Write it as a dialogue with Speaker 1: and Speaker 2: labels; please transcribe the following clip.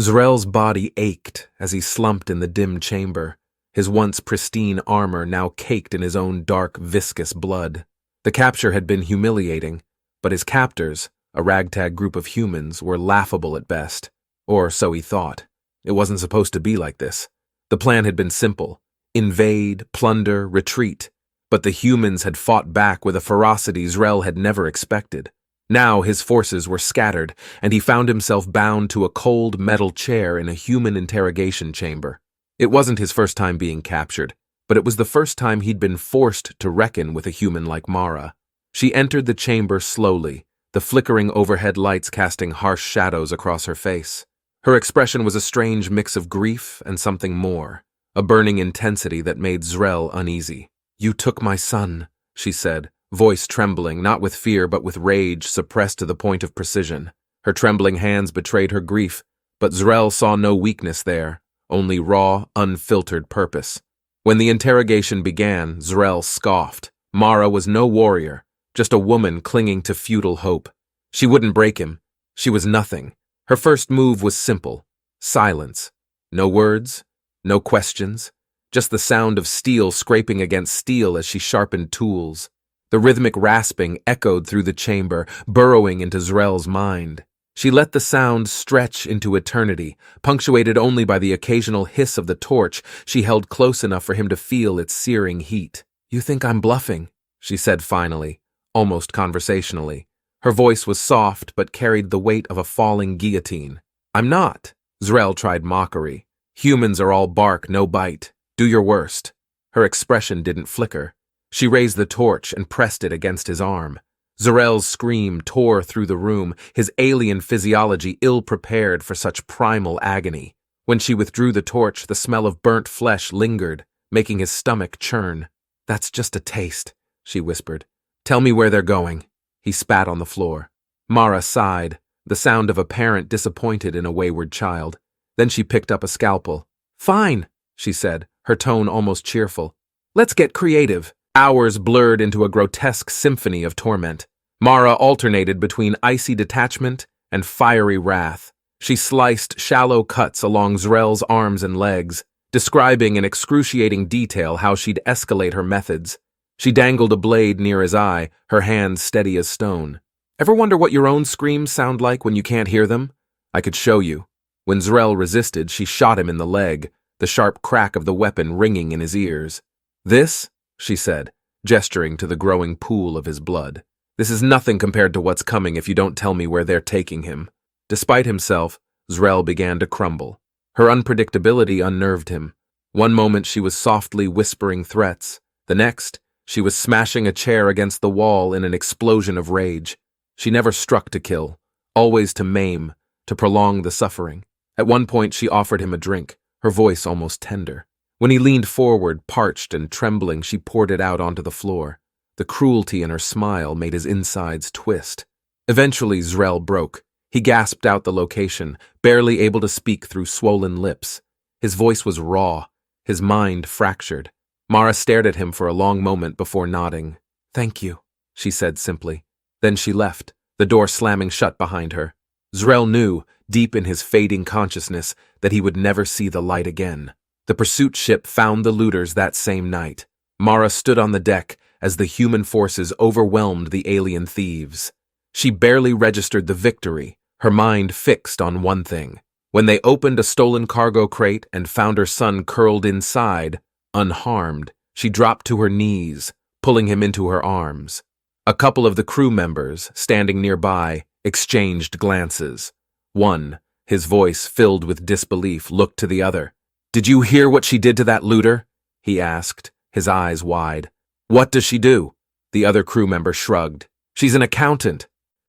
Speaker 1: Zrel's body ached as he slumped in the dim chamber, his once pristine armor now caked in his own dark, viscous blood. The capture had been humiliating, but his captors, a ragtag group of humans, were laughable at best. Or so he thought. It wasn't supposed to be like this. The plan had been simple: invade, plunder, retreat. But the humans had fought back with a ferocity Zrel had never expected. Now his forces were scattered, and he found himself bound to a cold metal chair in a human interrogation chamber. It wasn't his first time being captured, but it was the first time he'd been forced to reckon with a human like Mara. She entered the chamber slowly, the flickering overhead lights casting harsh shadows across her face. Her expression was a strange mix of grief and something more, a burning intensity that made Zrel uneasy. "You took my son," she said, voice trembling, not with fear but with rage suppressed to the point of precision. Her trembling hands betrayed her grief, but Zrel saw no weakness there, only raw, unfiltered purpose. When the interrogation began, Zrel scoffed. Mara was no warrior, just a woman clinging to futile hope. She wouldn't break him. She was nothing. Her first move was simple: silence. No words, no questions, just the sound of steel scraping against steel as she sharpened tools. The rhythmic rasping echoed through the chamber, burrowing into Zrel's mind. She let the sound stretch into eternity, punctuated only by the occasional hiss of the torch she held close enough for him to feel its searing heat. "You think I'm bluffing," she said finally, almost conversationally. Her voice was soft but carried the weight of a falling guillotine. "I'm not." Zrel tried mockery. "Humans are all bark, no bite. Do your worst." Her expression didn't flicker. She raised the torch and pressed it against his arm. Zrel's scream tore through the room, his alien physiology ill-prepared for such primal agony. When she withdrew the torch, the smell of burnt flesh lingered, making his stomach churn. "That's just a taste," she whispered. "Tell me where they're going." He spat on the floor. Mara sighed, the sound of a parent disappointed in a wayward child. Then she picked up a scalpel. "Fine," she said, her tone almost cheerful. "Let's get creative." Hours blurred into a grotesque symphony of torment. Mara alternated between icy detachment and fiery wrath. She sliced shallow cuts along Zrel's arms and legs, describing in excruciating detail how she'd escalate her methods. She dangled a blade near his eye, her hands steady as stone. "Ever wonder what your own screams sound like when you can't hear them? I could show you." When Zrel resisted, she shot him in the leg, the sharp crack of the weapon ringing in his ears. "This," she said, gesturing to the growing pool of his blood. "This is nothing compared to what's coming if you don't tell me where they're taking him." Despite himself, Zrel began to crumble. Her unpredictability unnerved him. One moment she was softly whispering threats. The next, she was smashing a chair against the wall in an explosion of rage. She never struck to kill, always to maim, to prolong the suffering. At one point she offered him a drink, her voice almost tender. When he leaned forward, parched and trembling, she poured it out onto the floor. The cruelty in her smile made his insides twist. Eventually, Zrel broke. He gasped out the location, barely able to speak through swollen lips. His voice was raw, his mind fractured. Mara stared at him for a long moment before nodding. "Thank you," she said simply. Then she left, the door slamming shut behind her. Zrel knew, deep in his fading consciousness, that he would never see the light again. The pursuit ship found the looters that same night. Mara stood on the deck as the human forces overwhelmed the alien thieves. She barely registered the victory, her mind fixed on one thing. When they opened a stolen cargo crate and found her son curled inside, unharmed, she dropped to her knees, pulling him into her arms. A couple of the crew members, standing nearby, exchanged glances. One, his voice filled with disbelief, looked to the other. "Did you hear what she did to that looter?" he asked, his eyes wide. "What does she do?" The other crew member shrugged. "She's an accountant,"